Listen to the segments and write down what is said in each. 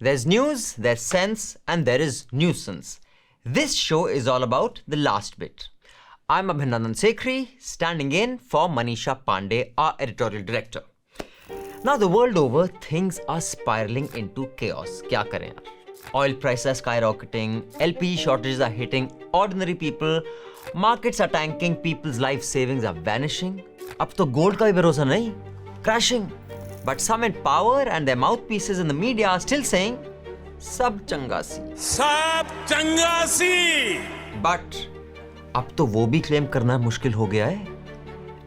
There's news, there's sense, and there is nuisance. This show is all about the last bit. I'm Abhinandan Sekhri, standing in for Manisha Pandey, our editorial director. Now, the world over, things are spiraling into chaos. Kya kare yaar? Oil prices are skyrocketing, LPG shortages are hitting ordinary people, markets are tanking, people's life savings are vanishing. Ab to gold ka bhi bharosa nahi, crashing. But some in power and their mouthpieces in the media are still saying, Sab changa si. Sab changa si. But अब तो वो भी claim करना मुश्किल हो गया है.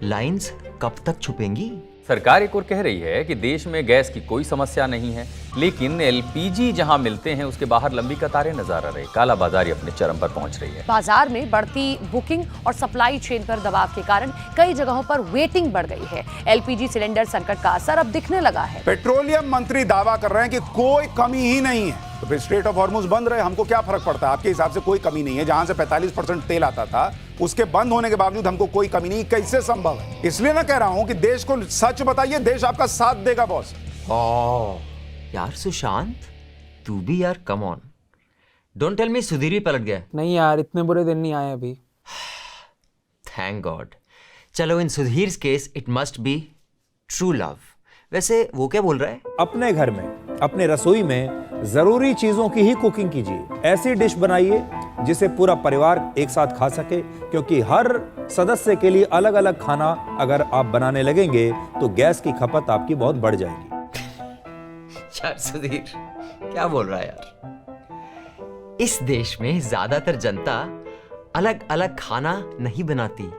Lines कब तक छुपेंगी? सरकार एक और कह रही है कि देश में गैस की कोई समस्या नहीं है, लेकिन एलपीजी जहां मिलते हैं उसके बाहर लंबी कतारें नजर आ रही। कालाबाजारी अपने चरम पर पहुंच रही है। बाजार में बढ़ती बुकिंग और सप्लाई चेन पर दबाव के कारण कई जगहों पर वेटिंग बढ़ गई है। एलपीजी सिलेंडर संकट का असर अब दिखने लगा है। पेट्रोलियम मंत्री दावा कर रहे हैं कि कोई कमी ही नहीं है, तो फिर स्ट्रेट ऑफ हॉर्मुज बंद रहे, हमको क्या फर्क पड़ता है? आपके हिसाब से कोई कमी नहीं है। जहां से 45% तेल आता था उसके बंद होने के बावजूद हमको कोई कमी नहीं, कैसे संभव है? इसलिए मैं कह रहा हूं कि देश को सच बताइए, देश आपका साथ देगा बॉस। यार सुशांत, तू भी यार, come on, don't tell me Sudhir भी पलट गया। नहीं यार, इतने बुरे दिन नहीं आए अभी। Thank God. चलो, in Sudhir case it must be true love. वैसे वो क्या बोल रहा है? अपने घर में, अपने रसोई में जरूरी चीजों की ही कुकिंग कीजिए। ऐसी डिश बनाइए जिसे पूरा परिवार एक साथ खा सके, क्योंकि हर सदस्य के लिए अलग अलग खाना अगर आप बनाने लगेंगे तो गैस की खपत आपकी बहुत बढ़ जाएगी। यार सुधीर, क्या बोल रहा है यार? इस देश में ज्यादातर जनता अलग अलग खाना नहीं बनाती,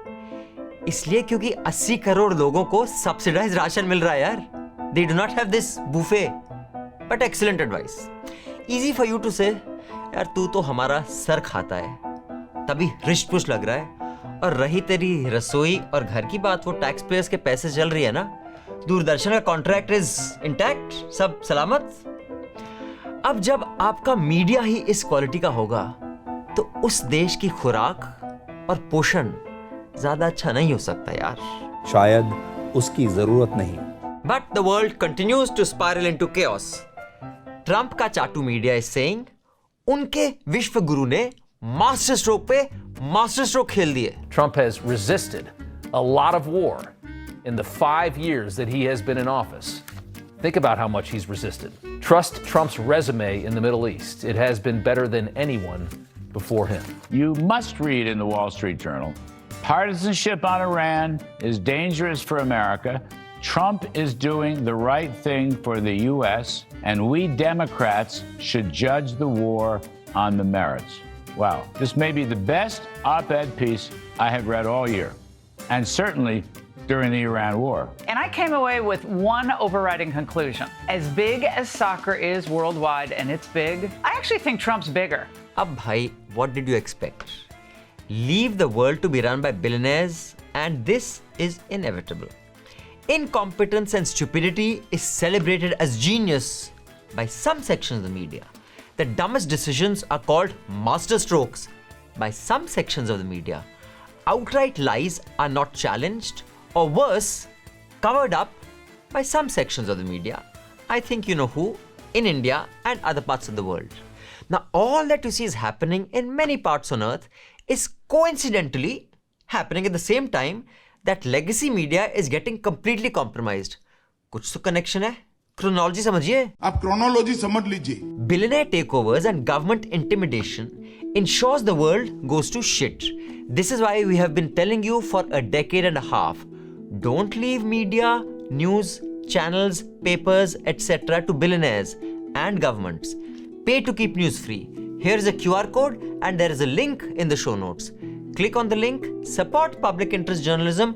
इसलिए क्योंकि 80 करोड़ लोगों को सब्सिडाइज राशन मिल रहा है यार। They do not have this buffet. But excellent advice. Easy for you to say, यार तू तो हमारा सर खाता है, तभी रिश्त पुश लग रहा है। और रही तेरी रसोई और घर की बात, वो टैक्स पेयर्स के पैसे चल रही है ना। दूरदर्शन का कॉन्ट्रैक्ट इज इंटैक्ट, सब सलामत। अब जब आपका मीडिया ही इस क्वालिटी का होगा तो उस देश की खुराक और पोषण ज्यादा अच्छा नहीं हो सकता यार। शायद उसकी जरूरत नहीं। But the world continues to spiral into chaos. Trump का चाटू मीडिया is saying उनके विश्व गुरु ने मास्टर स्ट्रोक पे मास्टर स्ट्रोक खेल दिए। Trump has resisted a lot of war in the 5 years that he has been in office. Think about how much he's resisted. Trust Trump's resume in the Middle East. It has been better than anyone before him. You must read in the Wall Street Journal, partisanship on Iran is dangerous for America. Trump is doing the right thing for the U.S., and we Democrats should judge the war on the merits. Wow, this may be the best op-ed piece I have read all year, and certainly during the Iran war. And I came away with one overriding conclusion. As big as soccer is worldwide, and it's big, I actually think Trump's bigger. अब भाई, what did you expect? Leave the world to be run by billionaires, and this is inevitable. Incompetence and stupidity is celebrated as genius by some sections of the media. The dumbest decisions are called master strokes by some sections of the media. Outright lies are not challenged, or worse, covered up by some sections of the media. I think you know who, in India and other parts of the world. Now, all that you see is happening in many parts on earth is coincidentally happening at the same time that legacy media is getting completely compromised. कुछ तो connection है, chronology समझिए। आप chronology समझ लीजिए। Billionaire takeovers and government intimidation ensures the world goes to shit. This is why we have been telling you for a decade and a half, don't leave media, news, channels, papers, etc. to billionaires and governments. Pay to keep news free. Here is a QR code and there is a link in the show notes. Click on the link, support public interest journalism,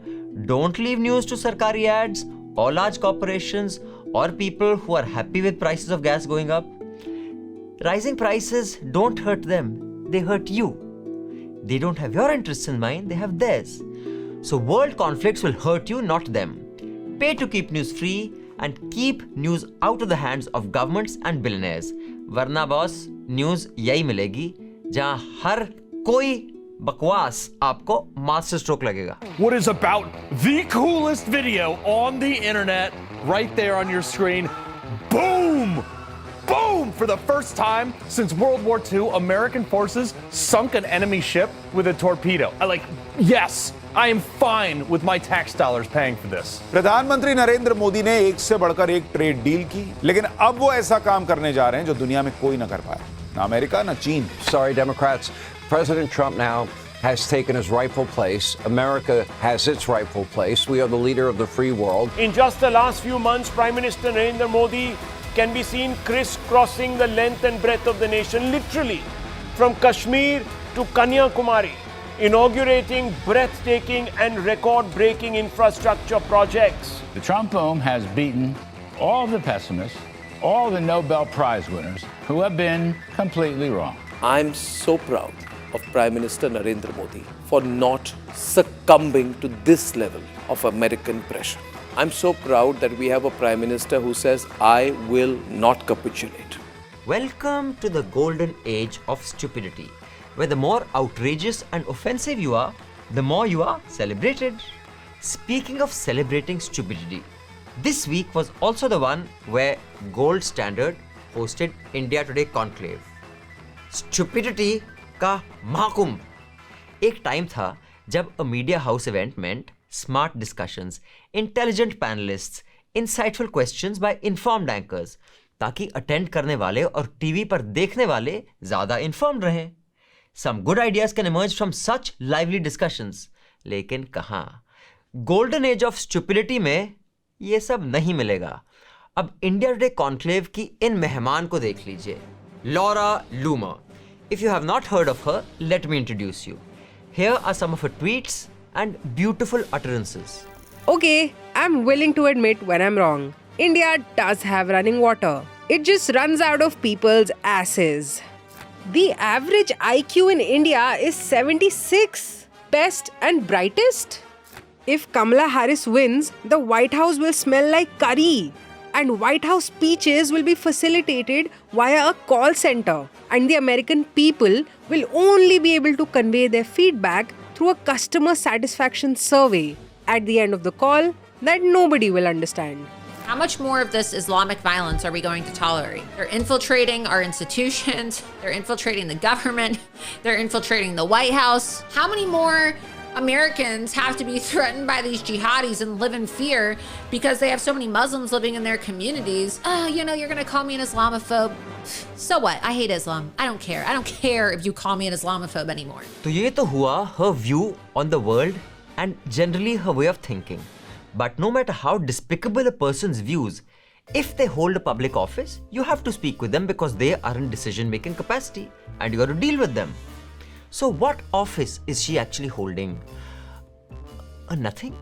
don't leave news to sarkari ads or large corporations or people who are happy with prices of gas going up. Rising prices don't hurt them, they hurt you. They don't have your interests in mind, they have theirs. So world conflicts will hurt you, not them. Pay to keep news free and keep news out of the hands of governments and billionaires. वरना boss, news यही मिलेगी जहां हर कोई बकवास आपको master stroke लगेगा। What is about the coolest video on the internet right there on your screen? Boom! boom! For the first time since World War II, American forces sunk an enemy ship with a torpedo. Yes, I am fine with my tax dollars paying for this. प्रधानमंत्री नरेंद्र मोदी ने एक से बढ़कर एक trade deal की, लेकिन अब वो ऐसा काम करने जा रहे हैं जो दुनिया में कोई ना कर पाए, ना अमेरिका ना चीन. Sorry, Democrats. President Trump now has taken his rightful place. America has its rightful place. We are the leader of the free world. In just the last few months, Prime Minister Narendra Modi can be seen crisscrossing the length and breadth of the nation, literally, from Kashmir to Kanyakumari, inaugurating breathtaking and record-breaking infrastructure projects. The Trump boom has beaten all the pessimists, all the Nobel Prize winners who have been completely wrong. I'm so proud of Prime Minister Narendra Modi for not succumbing to this level of American pressure. I'm so proud that we have a Prime Minister who says, I will not capitulate. Welcome to the golden age of stupidity, where the more outrageous and offensive you are, the more you are celebrated. Speaking of celebrating stupidity, this week was also the one where Gold Standard hosted India Today Conclave. Stupidity का महाकुंभ. एक time था जब a media house event meant smart discussions, intelligent panelists, insightful questions by informed anchors, ताकि attend करने वाले और TV पर देखने वाले ज्यादा इन्फॉर्म्ड रहें. Some good ideas can emerge from such lively discussions. लेकिन कहाँ? Golden age of stupidity में ये सब नहीं मिलेगा. अब इंडिया टुडे कॉन्क्लेव की इन मेहमान को देख लीजिए. Laura Loomer. If you have not heard of her, let me introduce you. Here are some of her tweets and beautiful utterances. Okay, I'm willing to admit when I'm wrong. India does have running water. It just runs out of people's asses. The average IQ in India is 76. Best and brightest? If Kamala Harris wins, the White House will smell like curry. And White House speeches will be facilitated via a call center. And the American people will only be able to convey their feedback through a customer satisfaction survey at the end of the call that nobody will understand. How much more of this Islamic violence are we going to tolerate? They're infiltrating our institutions. They're infiltrating the government. They're infiltrating the White House. How many more Americans have to be threatened by these jihadis and live in fear because they have so many Muslims living in their communities? You're going to call me an Islamophobe. So what? I hate Islam. I don't care. I don't care if you call me an Islamophobe anymore. तो ये तो हुआ her view on the world and generally her way of thinking. But no matter how despicable a person's views, if they hold a public office, you have to speak with them because they are in decision-making capacity and you got to deal with them. So what office is she actually holding? Nothing?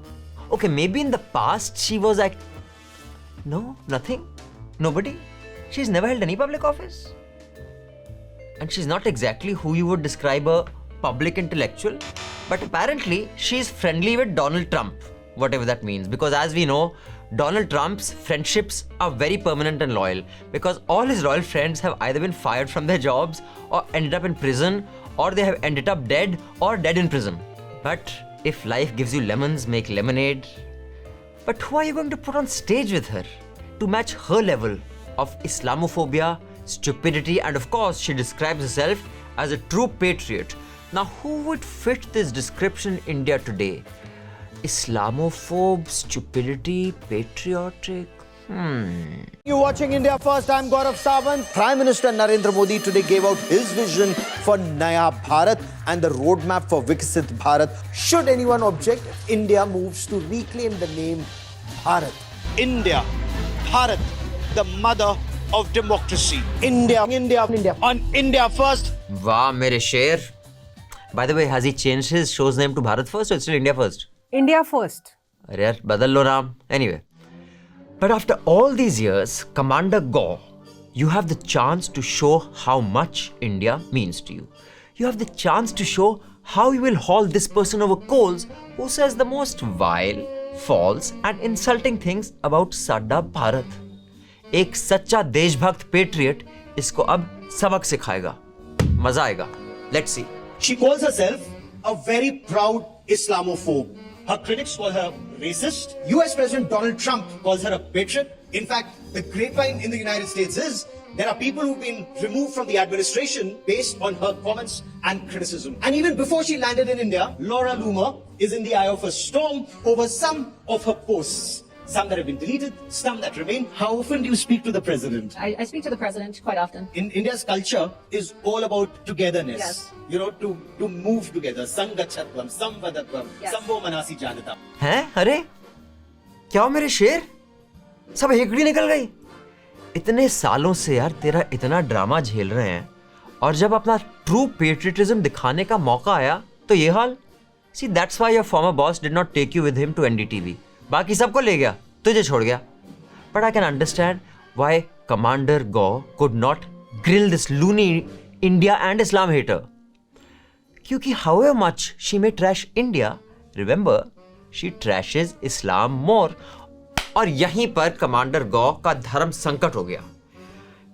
Okay, maybe in the past she was like, no, nothing, nobody. She's never held any public office. And she's not exactly who you would describe a public intellectual. But apparently she's friendly with Donald Trump, whatever that means. Because as we know, Donald Trump's friendships are very permanent and loyal because all his loyal friends have either been fired from their jobs or ended up in prison, or they have ended up dead or dead in prison. But if life gives you lemons, make lemonade. But who are you going to put on stage with her to match her level of Islamophobia, stupidity, and of course she describes herself as a true patriot. Now who would fit this description in India today? Islamophobe, stupidity, patriotic. You're watching India First. I'm Gaurav Sawant. Prime Minister Narendra Modi today gave out his vision for Naya Bharat and the roadmap for Viksit Bharat. Should anyone object, India moves to reclaim the name Bharat. India, Bharat, the mother of democracy. India. On India First. Wow, mere sher. By the way, has he changed his show's name to Bharat First or it's still India First? India First. अरे यार बदल लो नाम. Anyway. But after all these years, Commander Gore, you have the chance to show how much India means to you. You have the chance to show how you will haul this person over coals who says the most vile, false and insulting things about Sadda Bharat. एक सच्चा देशभक्त patriot इसको अब सबक सिखाएगा. मजा आएगा. Let's see. She calls herself a very proud Islamophobe. Her critics call her racist. US President Donald Trump calls her a patriot. In fact, the grapevine in the United States is There are people who've been removed from the administration based on her comments and criticism. And even before she landed in India, Laura Loomer is in the eye of a storm over some of her posts. Some that have been deleted, some that remain. How often do you speak to the president? I speak to the president quite often. In India's culture is all about togetherness. Yes. You know, to move together. Sangachatvam, samvadatvam, Yes. samvo manasi janata. हैं? अरे क्या हो मेरे शेर? सब हेकड़ी निकल गई। इतने सालों से यार तेरा इतना ड्रामा झेल रहे हैं और जब अपना ट्रू पेट्रियटिज्म दिखाने का मौका आया तो ये हाल। See, that's why your former boss did not take you with him to NDTV. बाकी सबको ले गया, तुझे छोड़ गया। But I can understand why Commander Gaur could not grill this loony India and Islam hater. क्योंकि however much she may trash India, remember she trashes Islam more. और यहीं पर कमांडर गौ का धर्म संकट हो गया।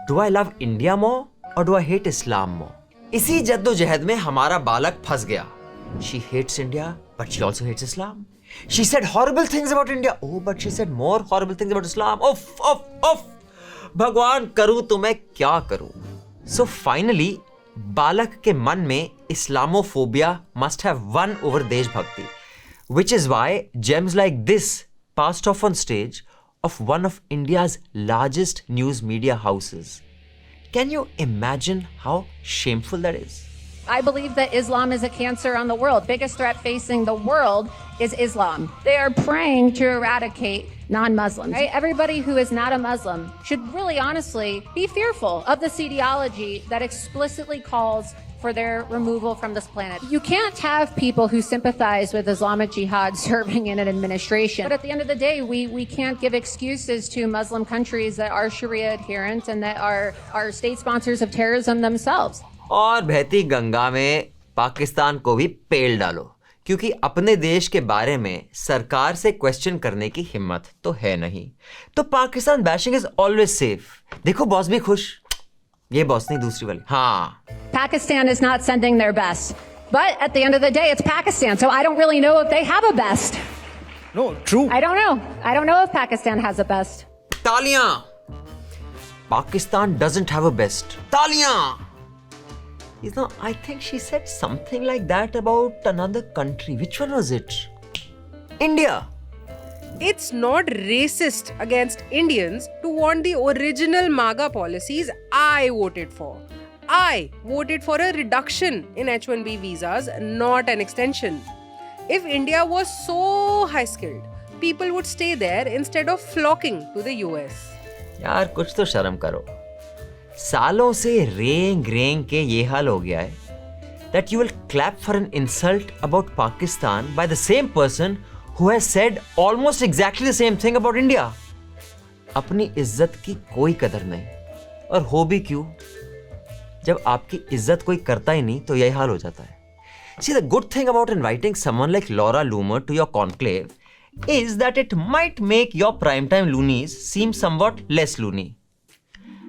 Do I love India more or do I hate Islam more? इसी जद्दोजहद में हमारा बालक फंस गया। She hates India, but she also hates Islam. She said horrible things about India. Oh, but she said more horrible things about Islam. Off. भगवान करूं तो मैं क्या करूं? So finally, बालक के मन में Islamophobia must have won over देशभक्ति, which is why gems like this passed off on stage of one of India's largest news media houses. Can you imagine how shameful that is? I believe that Islam is a cancer on the world. Biggest threat facing the world is Islam. They are praying to eradicate non-Muslims. Right? Everybody who is not a Muslim should really honestly be fearful of this ideology that explicitly calls for their removal from this planet. You can't have people who sympathize with Islamic Jihad serving in an administration. But at the end of the day, we can't give excuses to Muslim countries that are Sharia adherent and that are state sponsors of terrorism themselves. और बहती गंगा में पाकिस्तान को भी पेल डालो, क्योंकि अपने देश के बारे में सरकार से क्वेश्चन करने की हिम्मत तो है नहीं। तो Pakistan bashing is always safe. देखो बॉस भी खुश, ये बॉस नहीं दूसरी वाली। हाँ, Pakistan is not sending their best. But at the end of the day, it's Pakistan, so I don't really know if they have a best. No, true. I don't know. I don't know if Pakistan has a best. तालियां। Pakistan doesn't have a best. तालियां। You know, I think she said something like that about another country. Which one was it? India. It's not racist against Indians to want the original MAGA policies I voted for. I voted for a reduction in H-1B visas, not an extension. If India was so high-skilled, people would stay there instead of flocking to the US. यार कुछ तो शर्म करो। सालों से रेंग के ये हाल हो गया है that you will clap for an insult about Pakistan by the same person who has said almost exactly the same thing about India. अपनी इज्जत की कोई कदर नहीं, और हो भी क्यों? जब आपकी इज्जत कोई करता ही नहीं तो यही हाल हो जाता है। See, the good thing about inviting someone like Laura Loomer to your conclave is that it might make your primetime loonies seem somewhat less loony.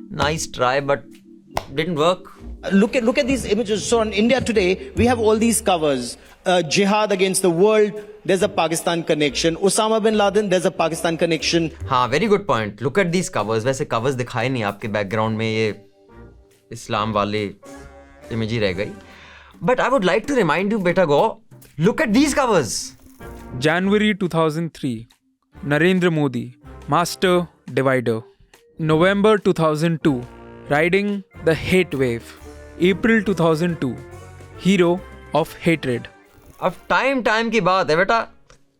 Nice try, but didn't work. Look at these images. So on India Today, we have all these covers. Jihad against the world. There's a Pakistan connection. Osama bin Laden. There's a Pakistan connection. हाँ, very good point. Look at these covers. वैसे covers दिखाए नहीं आपके background में, ये इस्लाम वाले image ही रह गई. But I would like to remind you, beta go. Look at these covers. January 2003. Narendra Modi, Master Divider. November 2002, Riding the Hate Wave. April 2002, Hero of Hatred. अब टाइम की बात है बेटा,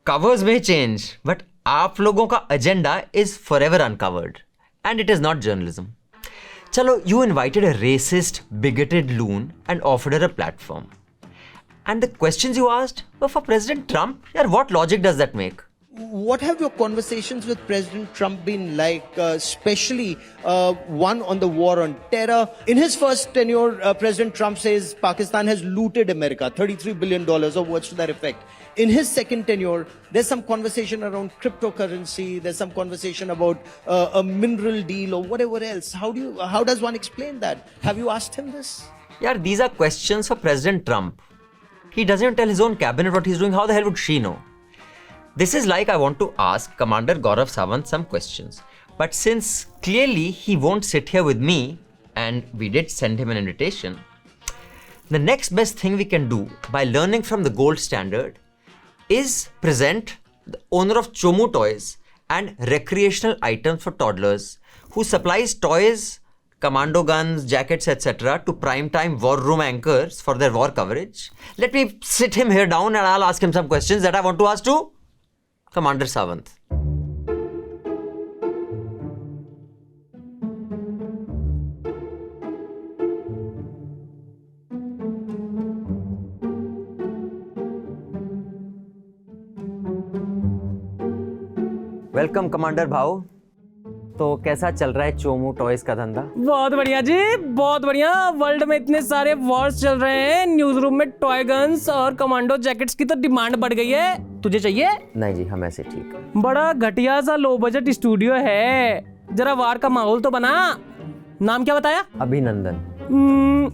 कवर्स में चेंज, बट आप लोगों का agenda is forever uncovered and it is not journalism. चलो, you invited a racist bigoted loon and offered her a platform, and the questions you asked were for president Trump. यार, what logic does that make? What have your conversations with President Trump been like, especially one on the war on terror? In his first tenure, President Trump says Pakistan has looted America, $33 billion or words to that effect. In his second tenure, there's some conversation around cryptocurrency, there's some conversation about a mineral deal or whatever else. How does one explain that? Have you asked him this? Yeah, these are questions for President Trump. He doesn't even tell his own cabinet what he's doing. How the hell would she know? This is like I want to ask Commander Gaurav Sawant some questions. But since clearly he won't sit here with me, and we did send him an invitation, the next best thing we can do by learning from the gold standard is present the owner of Chomu Toys and recreational items for toddlers, who supplies toys, commando guns, jackets, etc. to primetime war room anchors for their war coverage. Let me sit him here down and I'll ask him some questions that I want to ask to Commander Sawant. Welcome commander भाव। तो कैसा चल रहा है Chomu toys का धंधा? बहुत बढ़िया जी, बहुत बढ़िया। वर्ल्ड में इतने सारे वॉर्स चल रहे हैं, न्यूज रूम में टॉय गन्स और कमांडो जैकेट्स की तो डिमांड बढ़ गई है। तुझे चाहिए? नहीं जी, हम ऐसे ठीक है। बड़ा घटिया सा लो बजट स्टूडियो है, जरा वार का माहौल तो बना। नाम क्या बताया? अभिनंदन।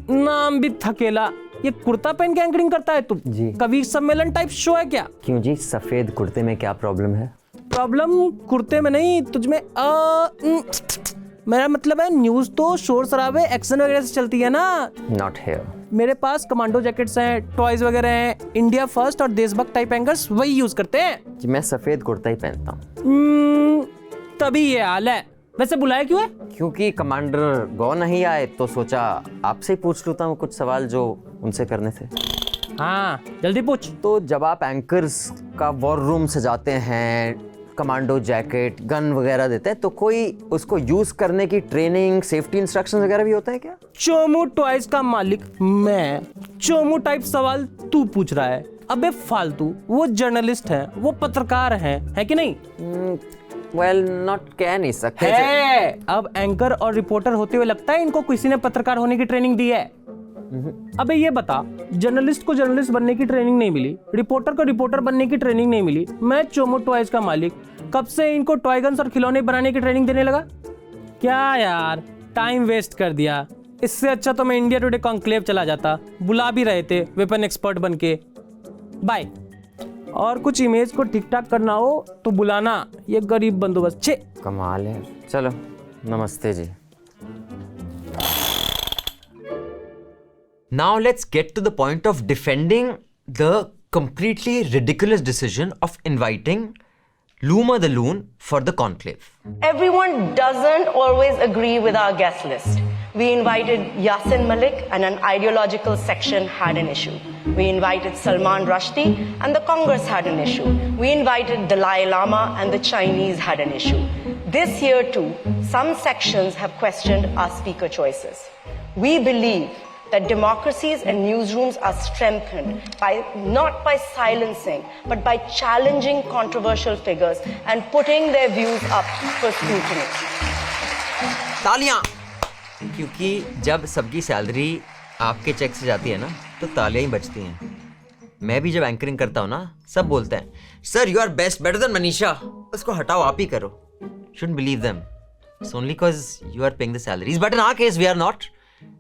नाम भी थकेला। ये कुर्ता पहन के एंकरिंग करता है तू? जी। कवि सम्मेलन टाइप शो है क्या? क्यों जी, सफेद कुर्ते में क्या प्रॉब्लम है? प्रॉब्लम कुर्ते में नहीं, तुझमें। मेरा मतलब है न्यूज तो शोर शराबे एक्शन वगैरह से चलती है ना। Not here. मेरे पास कमांडो जैकेट्स हैं, टॉयज वगैरह हैं, इंडिया फर्स्ट और देशभक्त टाइप एंकर्स वही यूज करते हैं। जी, मैं सफेद कुर्ता ही पहनता हूँ। तभी ये हाल है। वैसे बुलाया क्यों है? क्योंकि कमांडर गौ नहीं आए तो सोचा आपसे ही पूछ लेता हूँ कुछ सवाल जो उनसे करने थे। हाँ, जल्दी पूछ। तो जब आप एंकर्स का वॉर रूम सजाते हैं, कमांडो जैकेट, गन वगैरह देते हैं, तो कोई उसको यूज करने की ट्रेनिंग, सेफ्टी इंस्ट्रक्शन वगैरह भी होता है क्या? चोमू टॉयज का मालिक मैं, चोमू टाइप सवाल तू पूछ रहा है? अबे फालतू, वो जर्नलिस्ट है, वो पत्रकार है कि नहीं? वेल, नॉट कह नहीं सकते। अब एंकर और रिपोर्टर होते हुए लगता है इनको किसी ने पत्रकार होने की ट्रेनिंग दी है? अबे ये बता, जर्नलिस्ट को जर्नलिस्ट बनने की ट्रेनिंग नहीं मिली, रिपोर्टर को रिपोर्टर बनने की ट्रेनिंग नहीं मिली, मैं चोमू टॉयज का मालिक कब से इनको टॉय गन्स और खिलौने बनाने की ट्रेनिंग देने लगा? क्या यार, टाइम वेस्ट कर दिया। इससे अच्छा तो मैं इंडिया टुडे कॉन्क्लेव चला जाता। बुला भी रहे थे वेपन एक्सपर्ट बन के। बाय। और कुछ इमेज को ठीक ठाक करना हो तो बुलाना, ये गरीब बंदोबस्त। छे कमाल है। चलो, नमस्ते जी। Now let's get to the point of defending the completely ridiculous decision of inviting Luma the Loon for the conclave. Everyone doesn't always agree with our guest list. We invited Yasin Malik and an ideological section had an issue. We invited Salman Rushdie and the Congress had an issue. We invited Dalai Lama and the Chinese had an issue. This year too, some sections have questioned our speaker choices. We believe that democracies and newsrooms are strengthened not by silencing, but by challenging controversial figures and putting their views up for scrutiny. तालियां! क्योंकि जब सबकी salary आपके check से जाती है ना, तो तालियां ही बजती हैं। मैं भी जब एंकरिंग करता हूँ ना, सब बोलते हैं, sir you are best, better than Manisha, उसको हटाओ, आप ही करो। Shouldn't believe them. It's only because you are paying the salaries. But in our case, we are not.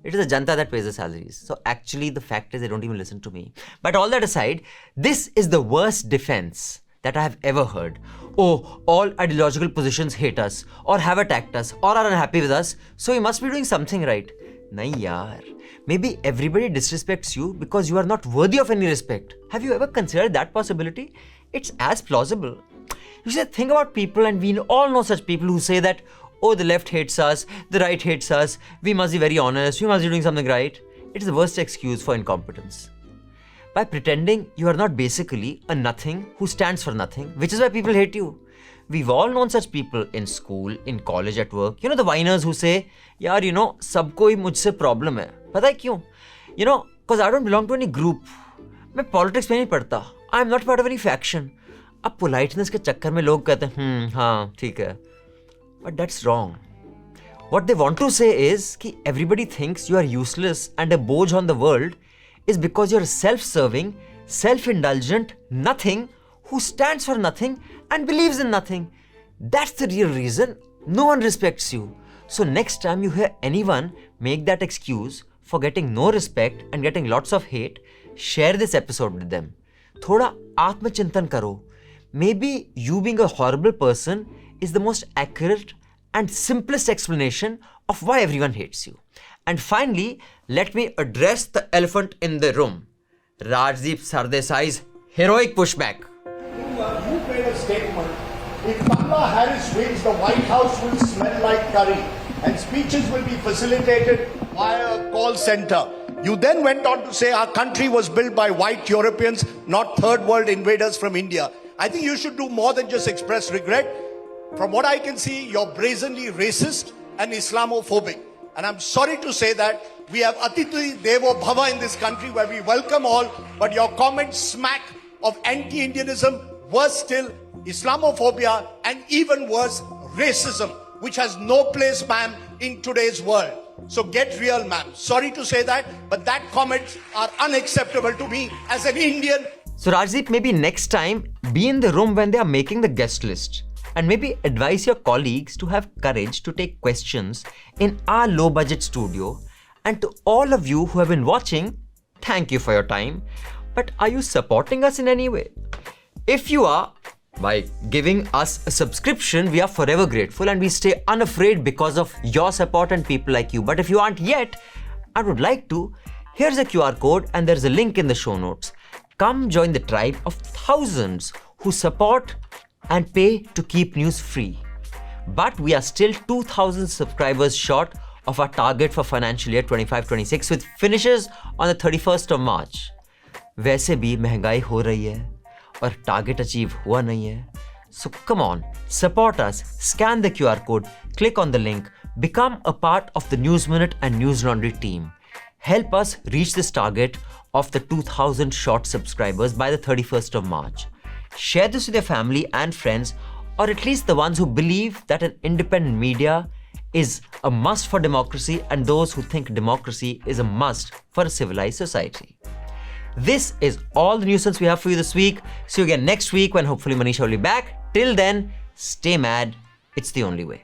It is the Janta that pays the salaries. So actually the fact is they don't even listen to me. But all that aside, this is the worst defense that I have ever heard. Oh, all ideological positions hate us or have attacked us or are unhappy with us, so we must be doing something right. Nahi yaar. Maybe everybody disrespects you because you are not worthy of any respect. Have you ever considered that possibility? It's as plausible. You should think about people, and we all know such people who say that, oh, the left hates us, the right hates us, we must be very honest, we must be doing something right. It is the worst excuse for incompetence. By pretending you are not basically a nothing who stands for nothing, which is why people hate you. We've all known such people in school, in college, at work. You know the whiners who say, yaar, you know, सबको ही मुझसे problem है. पता है क्यों? You know, because I don't belong to any group. मैं politics में नहीं पढ़ता. I'm not part of any faction. अब politeness के चक्कर में लोग कहते हैं, हाँ, ठीक है. But that's wrong. What they want to say is कि everybody thinks you are useless and a boj on the world is because you're self-serving, self-indulgent, nothing who stands for nothing and believes in nothing. That's the real reason no one respects you. So next time you hear anyone make that excuse for getting no respect and getting lots of hate, share this episode with them. थोड़ा आत्मचिंतन करो. Maybe you being a horrible person is the most accurate and simplest explanation of why everyone hates you. And finally, let me address the elephant in the room. Rajdeep Sardesai's heroic pushback. You made a statement. If Kamala Harris wins, the White House will smell like curry and speeches will be facilitated via a call center. You then went on to say our country was built by white Europeans, not third world invaders from India. I think you should do more than just express regret. From what I can see, you're brazenly racist and Islamophobic. And I'm sorry to say that we have Atiti Devo Bhava in this country where we welcome all, but your comments smack of anti-Indianism, worse still, Islamophobia, and even worse, racism, which has no place, ma'am, in today's world. So get real, ma'am. Sorry to say that, but that comments are unacceptable to me as an Indian. So Rajdeep, maybe next time, be in the room when they are making the guest list. And maybe advise your colleagues to have courage to take questions in our low-budget studio. And to all of you who have been watching, thank you for your time. But are you supporting us in any way? If you are, by giving us a subscription, we are forever grateful and we stay unafraid because of your support and people like you. But if you aren't yet, I would like to. Here's a QR code and there's a link in the show notes. Come join the tribe of thousands who support and pay to keep news free. But we are still 2,000 subscribers short of our target for financial year 25-26 with finishes on the 31st of March. वैसे भी महंगाई हो रही है और target achieve हुआ नहीं है. So come on, support us, scan the QR code, click on the link, become a part of the News Minute and News Laundry team. Help us reach this target of the 2,000 short subscribers by the 31st of March. Share this with your family and friends, or at least the ones who believe that an independent media is a must for democracy and those who think democracy is a must for a civilized society. This is all the nuisance we have for you this week. See you again next week when hopefully Manisha will be back. Till then, stay mad. It's the only way.